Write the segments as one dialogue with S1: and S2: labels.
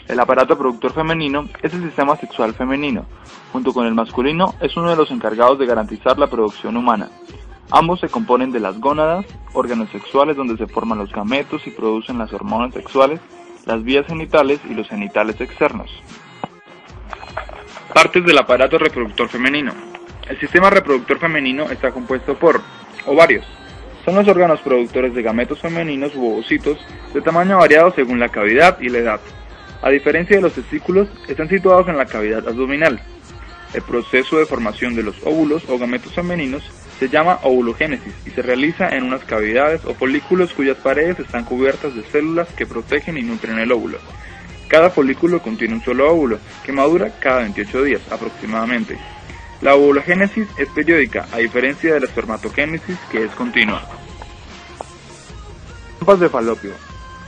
S1: El aparato reproductor femenino es el sistema sexual femenino. Junto con el masculino es uno de los encargados de garantizar la producción humana. Ambos se componen de las gónadas, órganos sexuales donde se forman los gametos y producen las hormonas sexuales, las vías genitales y los genitales externos. Partes del aparato reproductor femenino. El sistema reproductor femenino está compuesto por ovarios. Son los órganos productores de gametos femeninos u ovocitos de tamaño variado según la cavidad y la edad. A diferencia de los testículos, están situados en la cavidad abdominal. El proceso de formación de los óvulos o gametos femeninos se llama ovulogénesis y se realiza en unas cavidades o folículos cuyas paredes están cubiertas de células que protegen y nutren el óvulo. Cada folículo contiene un solo óvulo, que madura cada 28 días aproximadamente. La ovulogénesis es periódica, a diferencia de la espermatogénesis, que es continua. Trompas de falopio.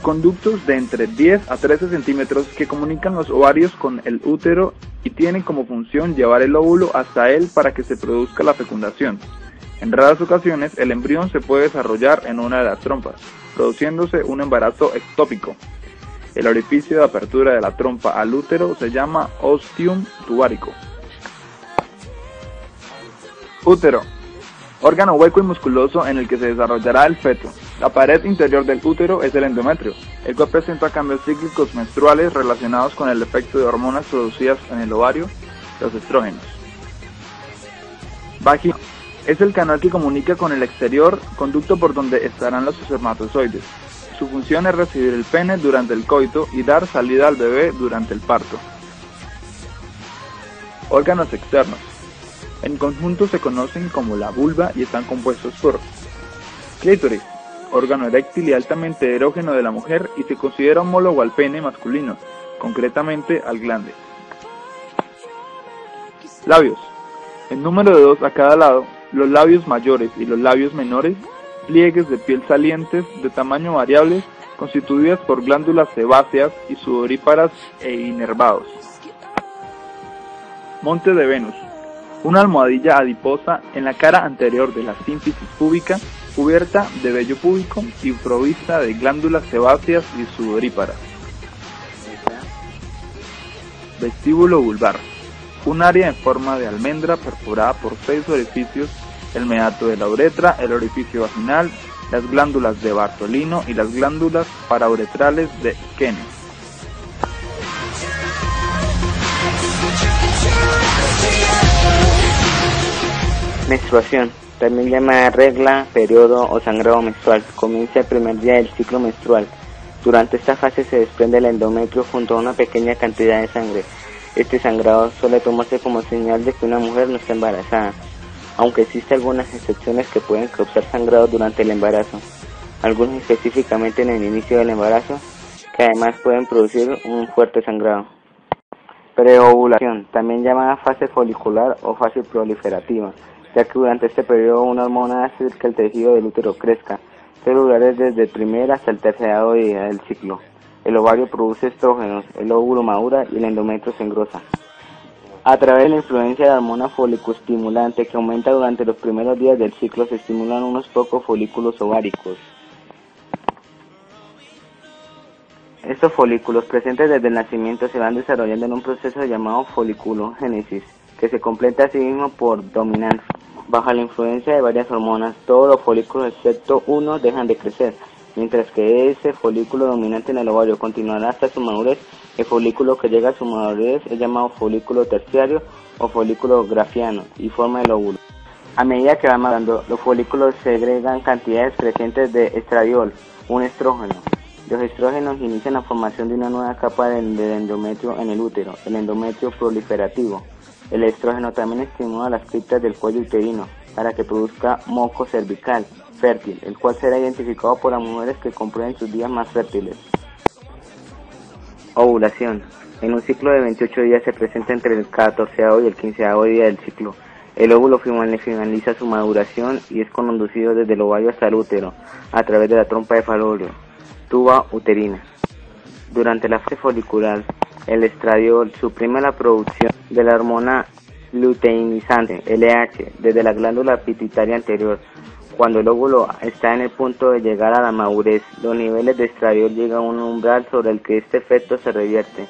S1: Conductos de entre 10 a 13 centímetros que comunican los ovarios con el útero y tienen como función llevar el óvulo hasta él para que se produzca la fecundación. En raras ocasiones, el embrión se puede desarrollar en una de las trompas, produciéndose un embarazo ectópico. El orificio de apertura de la trompa al útero se llama ostium tubárico. Útero. Órgano hueco y musculoso en el que se desarrollará el feto. La pared interior del útero es el endometrio, el cual presenta cambios cíclicos menstruales relacionados con el efecto de hormonas producidas en el ovario, los estrógenos. Vagina. Es el canal que comunica con el exterior, conducto por donde estarán los espermatozoides. Su función es recibir el pene durante el coito y dar salida al bebé durante el parto. Órganos externos. En conjunto se conocen como la vulva y están compuestos por clítoris, órgano eréctil y altamente erógeno de la mujer y se considera homólogo al pene masculino, concretamente al glande. Labios. En número de 2 a cada lado, los labios mayores y los labios menores, pliegues de piel salientes de tamaño variable, constituidas por glándulas sebáceas y sudoríparas e inervados. Monte de Venus. Una almohadilla adiposa en la cara anterior de la sínfisis púbica, cubierta de vello púbico y provista de glándulas sebáceas y sudoríparas. Vestíbulo vulvar. Un área en forma de almendra perforada por 6 orificios, el meato de la uretra, el orificio vaginal, las glándulas de Bartolino y las glándulas parauretrales de Skene.
S2: Menstruación, también llamada regla, periodo o sangrado menstrual, comienza el primer día del ciclo menstrual. Durante esta fase se desprende el endometrio junto a una pequeña cantidad de sangre. Este sangrado suele tomarse como señal de que una mujer no está embarazada, aunque existen algunas excepciones que pueden causar sangrado durante el embarazo, algunos específicamente en el inicio del embarazo, que además pueden producir un fuerte sangrado. Preovulación, también llamada fase folicular o fase proliferativa, ya que durante este periodo una hormona hace que el tejido del útero crezca, celulares desde el primer hasta el tercer día del ciclo. El ovario produce estrógenos, el óvulo madura y el endometrio se engrosa. A través de la influencia de la hormona folicoestimulante que aumenta durante los primeros días del ciclo se estimulan unos pocos folículos ováricos. Estos folículos presentes desde el nacimiento se van desarrollando en un proceso llamado foliculogénesis, que se completa a sí mismo por dominancia. Bajo la influencia de varias hormonas, todos los folículos excepto uno dejan de crecer, mientras que ese folículo dominante en el ovario continuará hasta su madurez. El folículo que llega a su madurez es llamado folículo terciario o folículo grafiano y forma el óvulo. A medida que va madurando, los folículos segregan cantidades crecientes de estradiol, un estrógeno. Los estrógenos inician la formación de una nueva capa del endometrio en el útero, el endometrio proliferativo. El estrógeno también estimula las criptas del cuello uterino para que produzca moco cervical fértil, el cual será identificado por las mujeres que comprueben sus días más fértiles. Ovulación. En un ciclo de 28 días se presenta entre el 14º y el 15º día del ciclo. El óvulo finaliza su maduración y es conducido desde el ovario hasta el útero, a través de la trompa de falopio, tuba uterina. Durante la fase folicular, el estradiol suprime la producción de la hormona luteinizante, LH, desde la glándula pituitaria anterior. Cuando el óvulo está en el punto de llegar a la madurez, los niveles de estradiol llegan a un umbral sobre el que este efecto se revierte.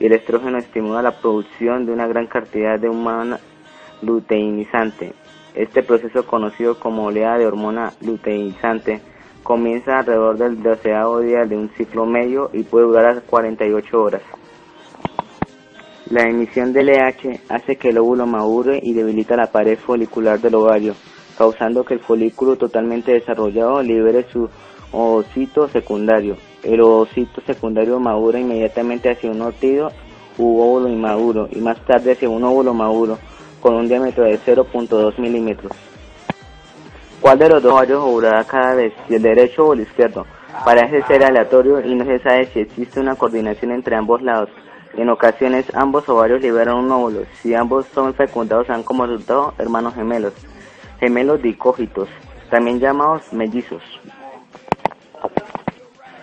S2: y el estrógeno estimula la producción de una gran cantidad de hormona luteinizante. Este proceso, conocido como oleada de hormona luteinizante, comienza alrededor del 12º día de un ciclo medio y puede durar hasta 48 horas. La emisión de LH hace que el óvulo madure y debilita la pared folicular del ovario, causando que el folículo totalmente desarrollado libere su ovocito secundario. El ovocito secundario madura inmediatamente hacia un ótido u óvulo inmaduro y más tarde hacia un óvulo maduro con un diámetro de 0.2 milímetros. ¿Cuál de los dos ovarios ovulará cada vez, si el derecho o el izquierdo? Parece ser aleatorio y no se sabe si existe una coordinación entre ambos lados. En ocasiones ambos ovarios liberan un óvulo. Si ambos son fecundados, dan como resultado hermanos gemelos, gemelos dicógitos, también llamados mellizos.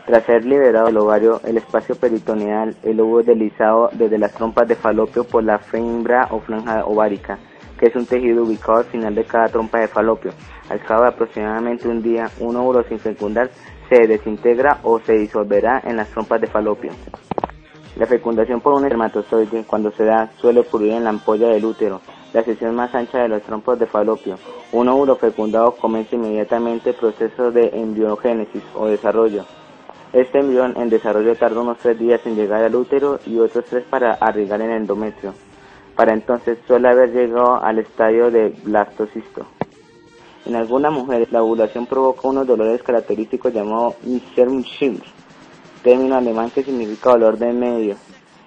S2: Tras ser liberado el ovario, el espacio peritoneal, el óvulo es deslizado desde las trompas de falopio por la fibra o franja ovárica, que es un tejido ubicado al final de cada trompa de falopio. Al cabo de aproximadamente un día, un óvulo sin fecundar se desintegra o se disolverá en las trompas de falopio. La fecundación por un espermatozoide, cuando se da, suele ocurrir en la ampolla del útero, la sección más ancha de los trompos de falopio. Un óvulo fecundado comienza inmediatamente el proceso de embriogénesis o desarrollo. Este embrión en desarrollo tarda unos 3 días en llegar al útero y otros 3 para arribar en el endometrio. Para entonces suele haber llegado al estadio de blastocisto. En algunas mujeres la ovulación provoca unos dolores característicos llamados Missermschmerz, término alemán que significa dolor de medio.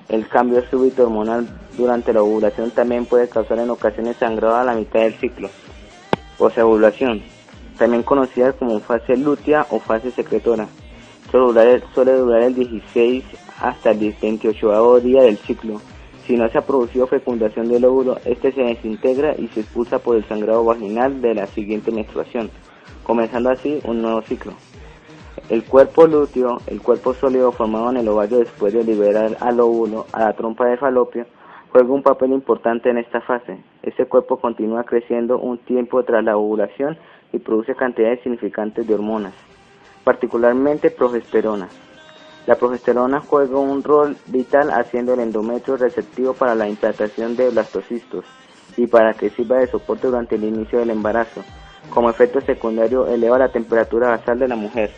S2: El cambio súbito hormonal durante la ovulación también puede causar en ocasiones sangrado a la mitad del ciclo. Posovulación, también conocida como fase lútea o fase secretora, suele durar el 16 hasta el 28º día del ciclo. Si no se ha producido fecundación del óvulo, este se desintegra y se expulsa por el sangrado vaginal de la siguiente menstruación, comenzando así un nuevo ciclo. El cuerpo lúteo, el cuerpo sólido formado en el ovario después de liberar al óvulo a la trompa de falopio, juega un papel importante en esta fase. Este cuerpo continúa creciendo un tiempo tras la ovulación y produce cantidades significantes de hormonas, particularmente progesterona. La progesterona juega un rol vital haciendo el endometrio receptivo para la implantación de blastocistos y para que sirva de soporte durante el inicio del embarazo. Como efecto secundario, eleva la temperatura basal de la mujer.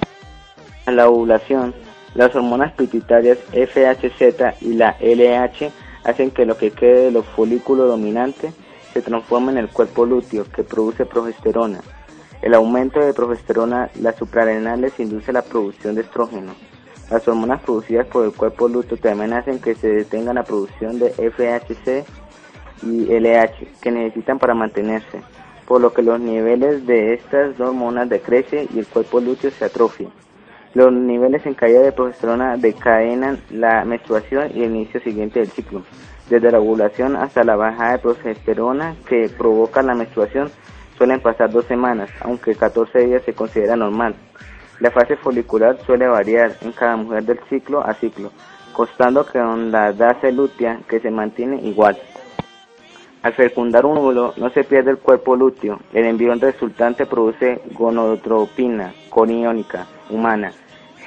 S2: En la ovulación, las hormonas pituitarias FHZ y la LH hacen que lo que quede de los folículos dominantes se transforme en el cuerpo lúteo, que produce progesterona. El aumento de progesterona, las suprarrenales, induce la producción de estrógeno. Las hormonas producidas por el cuerpo lúteo también hacen que se detenga la producción de FHC y LH, que necesitan para mantenerse, por lo que los niveles de estas dos hormonas decrecen y el cuerpo lúteo se atrofia. Los niveles en caída de progesterona decadenan la menstruación y el inicio siguiente del ciclo. Desde la ovulación hasta la bajada de progesterona que provoca la menstruación suelen pasar 2 semanas, aunque 14 días se considera normal. La fase folicular suele variar en cada mujer del ciclo a ciclo, constando con la fase lútea que se mantiene igual. Al fecundar un óvulo no se pierde el cuerpo lúteo. El embrión resultante produce gonadotropina coriónica humana,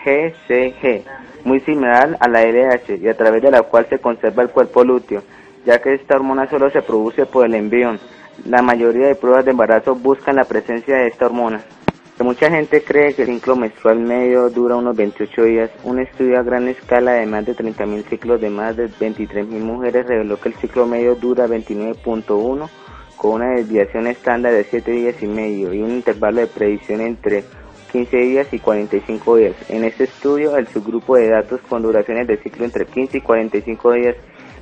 S2: GCG, muy similar a la LH y a través de la cual se conserva el cuerpo lúteo, ya que esta hormona solo se produce por el embrión. La mayoría de pruebas de embarazo buscan la presencia de esta hormona. Mucha gente cree que el ciclo menstrual medio dura unos 28 días. Un estudio a gran escala de más de 30.000 ciclos de más de 23.000 mujeres reveló que el ciclo medio dura 29.1 con una desviación estándar de 7 días y medio y un intervalo de predicción entre 15 días y 45 días. En este estudio, el subgrupo de datos con duraciones de ciclo entre 15 y 45 días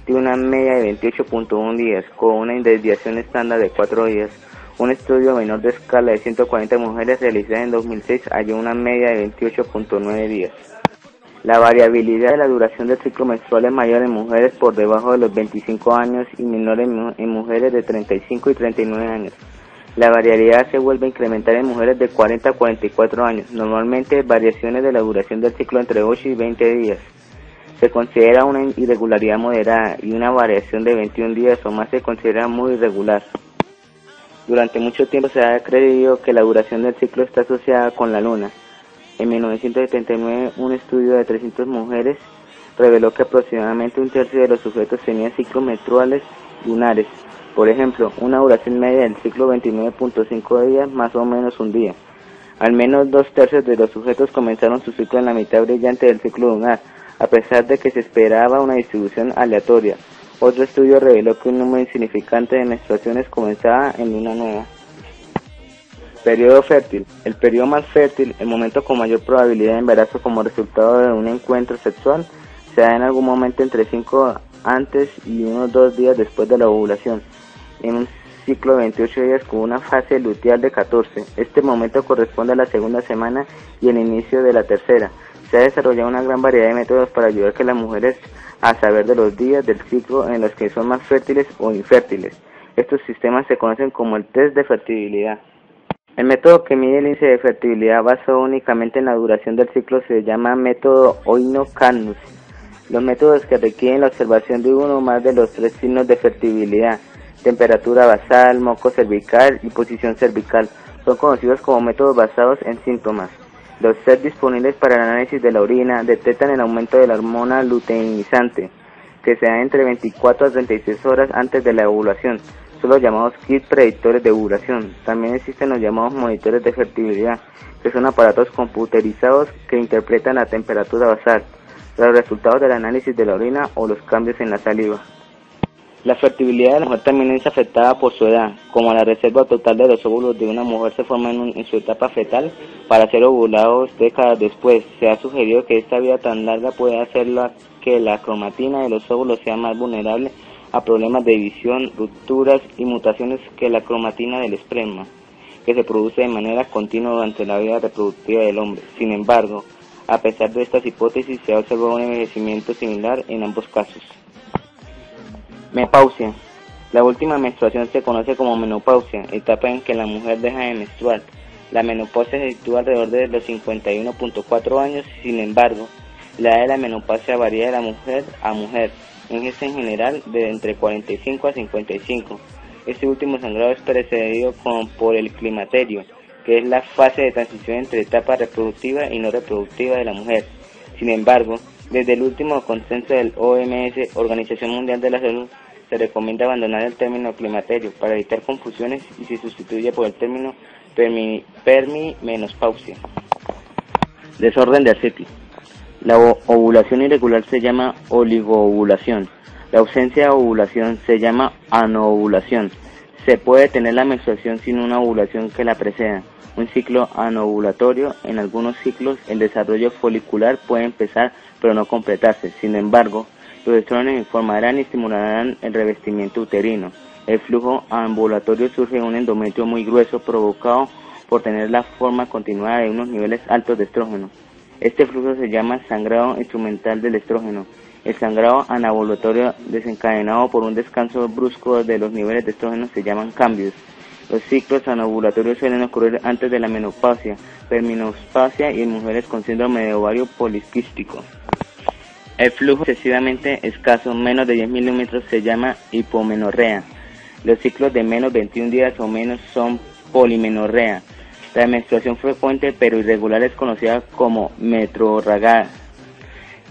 S2: dio una media de 28.1 días con una desviación estándar de 4 días. Un estudio menor de escala de 140 mujeres realizado en 2006 halló una media de 28.9 días. La variabilidad de la duración del ciclo menstrual es mayor en mujeres por debajo de los 25 años y menor en mujeres de 35 y 39 años. La variabilidad se vuelve a incrementar en mujeres de 40 a 44 años, normalmente variaciones de la duración del ciclo entre 8 y 20 días. Se considera una irregularidad moderada y una variación de 21 días o más se considera muy irregular. Durante mucho tiempo se ha creído que la duración del ciclo está asociada con la luna. En 1979, un estudio de 300 mujeres reveló que aproximadamente un tercio de los sujetos tenía ciclos menstruales lunares. Por ejemplo, una duración media del ciclo 29.5 días, más o menos un día. Al menos 2/3 de los sujetos comenzaron su ciclo en la mitad brillante del ciclo lunar, a pesar de que se esperaba una distribución aleatoria. Otro estudio reveló que un número insignificante de menstruaciones comenzaba en luna nueva. Periodo fértil. El periodo más fértil, el momento con mayor probabilidad de embarazo como resultado de un encuentro sexual, se da en algún momento entre 5 antes y unos 2 días después de la ovulación, en un ciclo de 28 días con una fase luteal de 14. Este momento corresponde a la segunda semana y el inicio de la tercera. Se ha desarrollado una gran variedad de métodos para ayudar a las mujeres a saber de los días del ciclo en los que son más fértiles o infértiles. Estos sistemas se conocen como el test de fertilidad. El método que mide el índice de fertilidad basado únicamente en la duración del ciclo se llama método Oino-Cannus. Los métodos que requieren la observación de uno o más de los 3 signos de fertilidad, temperatura basal, moco cervical y posición cervical, son conocidos como métodos basados en síntomas. Los sets disponibles para el análisis de la orina detectan el aumento de la hormona luteinizante, que se da entre 24 a 36 horas antes de la ovulación. Son los llamados kits predictores de ovulación. También existen los llamados monitores de fertilidad, que son aparatos computerizados que interpretan la temperatura basal, los resultados del análisis de la orina o los cambios en la saliva. La fertilidad de la mujer también es afectada por su edad. Como la reserva total de los óvulos de una mujer se forma en su etapa fetal para ser ovulados décadas después, se ha sugerido que esta vida tan larga puede hacerlo que la cromatina de los óvulos sea más vulnerable a problemas de división, rupturas y mutaciones que la cromatina del esperma, que se produce de manera continua durante la vida reproductiva del hombre. Sin embargo, a pesar de estas hipótesis, se ha observado un envejecimiento similar en ambos casos. Menopausia. La última menstruación se conoce como menopausia, etapa en que la mujer deja de menstruar. La menopausia se sitúa alrededor de los 51.4 años, sin embargo, la edad de la menopausia varía de la mujer a mujer, en general de entre 45 a 55. Este último sangrado es precedido por el climaterio, que es la fase de transición entre etapa reproductiva y no reproductiva de la mujer. Sin embargo, desde el último consenso del OMS, Organización Mundial de la Salud, se recomienda abandonar el término climaterio para evitar confusiones y se sustituye por el término perimenopausia. Desorden del ciclo. La ovulación irregular se llama oligoovulación. La ausencia de ovulación se llama anovulación. Se puede tener la menstruación sin una ovulación que la preceda. Un ciclo anovulatorio. En algunos ciclos el desarrollo folicular puede empezar pero no completarse. Sin embargo, los estrógenos informarán y estimularán el revestimiento uterino. El flujo ambulatorio surge de un endometrio muy grueso provocado por tener la forma continuada de unos niveles altos de estrógeno. Este flujo se llama sangrado instrumental del estrógeno. El sangrado anovulatorio desencadenado por un descanso brusco de los niveles de estrógeno se llaman cambios. Los ciclos anovulatorios suelen ocurrir antes de la menopausia, perimenopausia y en mujeres con síndrome de ovario poliquístico. El flujo excesivamente escaso, menos de 10 milímetros, se llama hipomenorrea. Los ciclos de menos 21 días o menos son polimenorrea. La menstruación frecuente pero irregular es conocida como metrorragia.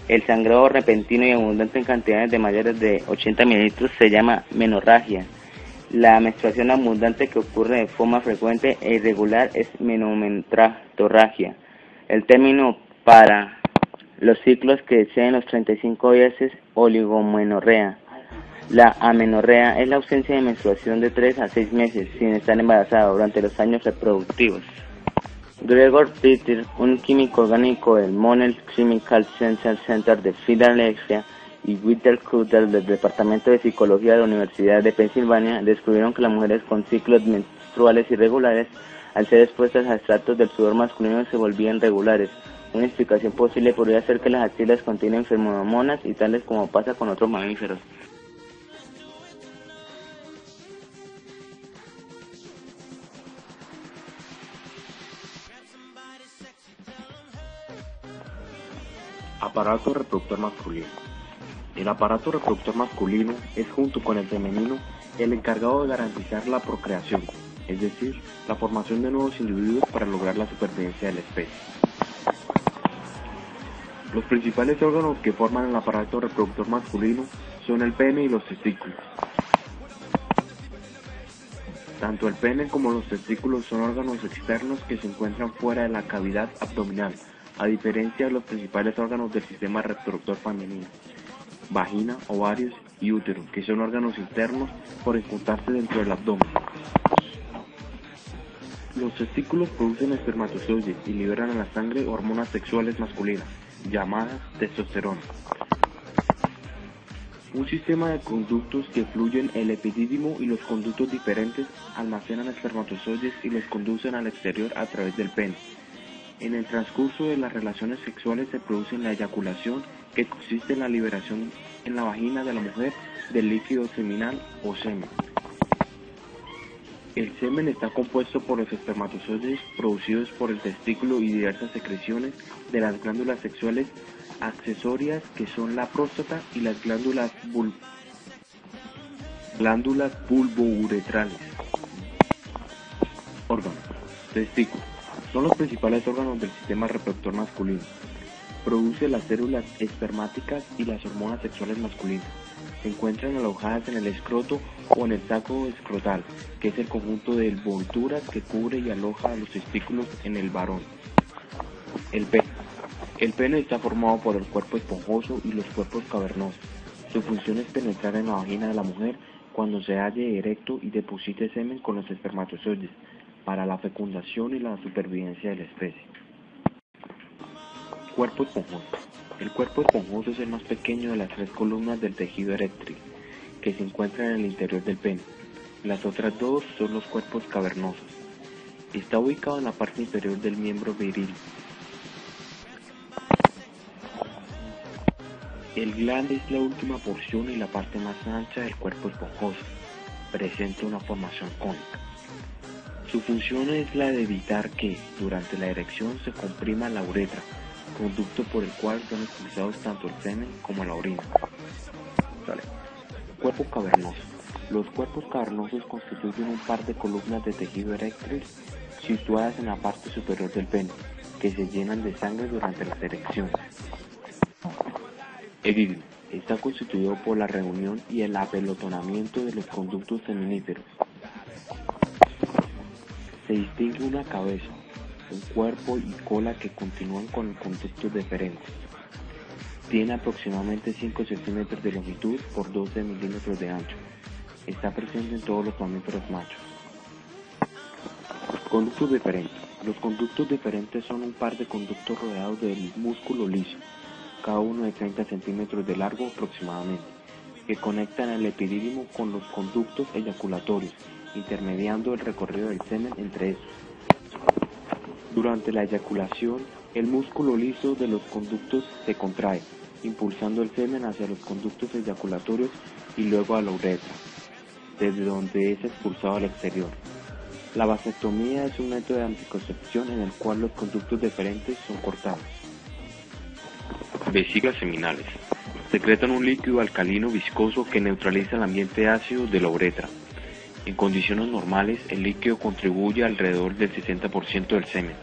S2: El sangrado repentino y abundante en cantidades de mayores de 80 mililitros se llama menorragia. La menstruación abundante que ocurre de forma frecuente e irregular es menometrorragia. El término para los ciclos que exceden los 35 días es oligomenorrea. La amenorrea es la ausencia de menstruación de 3 a 6 meses sin estar embarazada durante los años reproductivos. Gregor Peter, un químico orgánico del Monell Chemical Sciences Center de Filadelfia, y Whittle Cutter del Departamento de Psicología de la Universidad de Pensilvania, descubrieron que las mujeres con ciclos menstruales irregulares, al ser expuestas a extractos del sudor masculino, se volvían regulares. Una explicación posible podría ser que las axilas contienen feromonas y tales como pasa con otros mamíferos.
S3: Aparato reproductor masculino. El aparato reproductor masculino es, junto con el femenino, el encargado de garantizar la procreación, es decir, la formación de nuevos individuos para lograr la supervivencia de la especie. Los principales órganos que forman el aparato reproductor masculino son el pene y los testículos. Tanto el pene como los testículos son órganos externos que se encuentran fuera de la cavidad abdominal, a diferencia de los principales órganos del sistema reproductor femenino: vagina, ovarios y útero, que son órganos internos por encontrarse dentro del abdomen. Los testículos producen espermatozoides y liberan a la sangre hormonas sexuales masculinas, llamadas testosterona. Un sistema de conductos que fluyen el epidídimo y los conductos diferentes almacenan espermatozoides y los conducen al exterior a través del pene. En el transcurso de las relaciones sexuales se produce la eyaculación, que consiste en la liberación en la vagina de la mujer del líquido seminal o semen. El semen está compuesto por los espermatozoides producidos por el testículo y diversas secreciones de las glándulas sexuales accesorias, que son la próstata y las glándulas bulbouretrales. Órganos. Testículos. Son los principales órganos del sistema reproductor masculino. Produce las células espermáticas y las hormonas sexuales masculinas. Se encuentran alojadas en el escroto o en el saco escrotal, que es el conjunto de envolturas que cubre y aloja a los testículos en el varón. El pene. El pene está formado por el cuerpo esponjoso y los cuerpos cavernosos. Su función es penetrar en la vagina de la mujer cuando se halle erecto y deposite semen con los espermatozoides para la fecundación y la supervivencia de la especie. Cuerpo esponjoso. El cuerpo esponjoso es el más pequeño de las tres columnas del tejido eréctil, que se encuentra en el interior del pene. Las otras dos son los cuerpos cavernosos. Está ubicado en la parte inferior del miembro viril. El glande es la última porción y la parte más ancha del cuerpo esponjoso. Presenta una formación cónica. Su función es la de evitar que, durante la erección, se comprima la uretra, conducto por el cual son expulsados tanto el semen como la orina. Cuerpo cavernoso. Los cuerpos cavernosos constituyen un par de columnas de tejido eréctil situadas en la parte superior del pene, que se llenan de sangre durante las erecciones. Epidídimo. Está constituido por la reunión y el apelotonamiento de los conductos seminíferos. Se distingue una cabeza, un cuerpo y cola que continúan con conductos deferentes. Tiene aproximadamente 5 centímetros de longitud por 12 milímetros de ancho. Está presente en todos los mamíferos machos. Conductos deferentes. Los conductos deferentes son un par de conductos rodeados del músculo liso, cada uno de 30 centímetros de largo aproximadamente, que conectan el epidídimo con los conductos eyaculatorios, intermediando el recorrido del semen entre estos. Durante la eyaculación, el músculo liso de los conductos se contrae, impulsando el semen hacia los conductos eyaculatorios y luego a la uretra, desde donde es expulsado al exterior. La vasectomía es un método de anticoncepción en el cual los conductos deferentes son cortados. Vesículas seminales. Secretan un líquido alcalino viscoso que neutraliza el ambiente ácido de la uretra. En condiciones normales, el líquido contribuye alrededor del 60% del semen.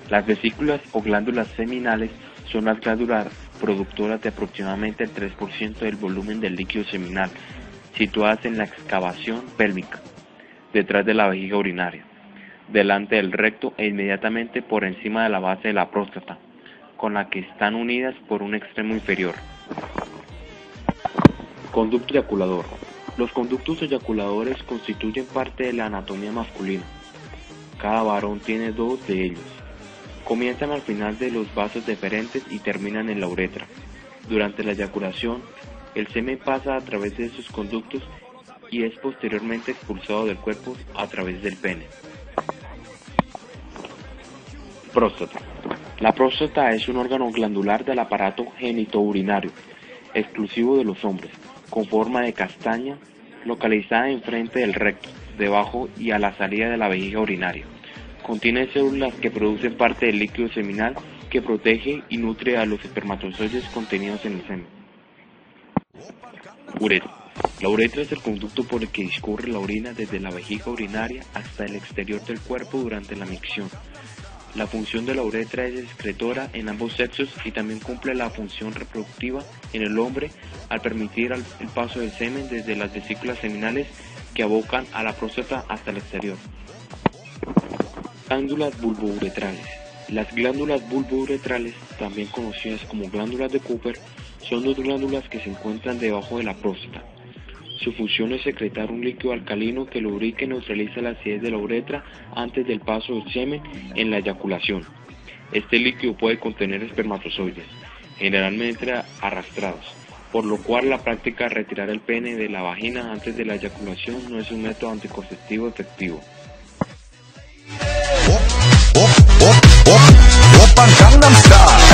S3: Las vesículas o glándulas seminales son las glándulas productoras de aproximadamente el 3% del volumen del líquido seminal, situadas en la excavación pélvica, detrás de la vejiga urinaria, delante del recto e inmediatamente por encima de la base de la próstata, con la que están unidas por un extremo inferior. Conducto eyaculador. Los conductos eyaculadores constituyen parte de la anatomía masculina. Cada varón tiene 2 de ellos. Comienzan al final de los vasos deferentes y terminan en la uretra. Durante la eyaculación, el semen pasa a través de esos conductos y es posteriormente expulsado del cuerpo a través del pene. Próstata. La próstata es un órgano glandular del aparato genitourinario, exclusivo de los hombres, con forma de castaña, localizada enfrente del recto, debajo y a la salida de la vejiga urinaria. Contiene células que producen parte del líquido seminal que protege y nutre a los espermatozoides contenidos en el semen. Uretra. La uretra es el conducto por el que discurre la orina desde la vejiga urinaria hasta el exterior del cuerpo durante la micción. La función de la uretra es excretora en ambos sexos y también cumple la función reproductiva en el hombre al permitir el paso del semen desde las vesículas seminales que abocan a la próstata hasta el exterior. Glándulas bulbouretrales. Las glándulas bulbouretrales, también conocidas como glándulas de Cooper, son dos glándulas que se encuentran debajo de la próstata. Su función es secretar un líquido alcalino que lubrica y neutraliza la acidez de la uretra antes del paso del semen en la eyaculación. Este líquido puede contener espermatozoides, generalmente arrastrados, por lo cual la práctica de retirar el pene de la vagina antes de la eyaculación no es un método anticonceptivo efectivo.
S4: Gangnam Style.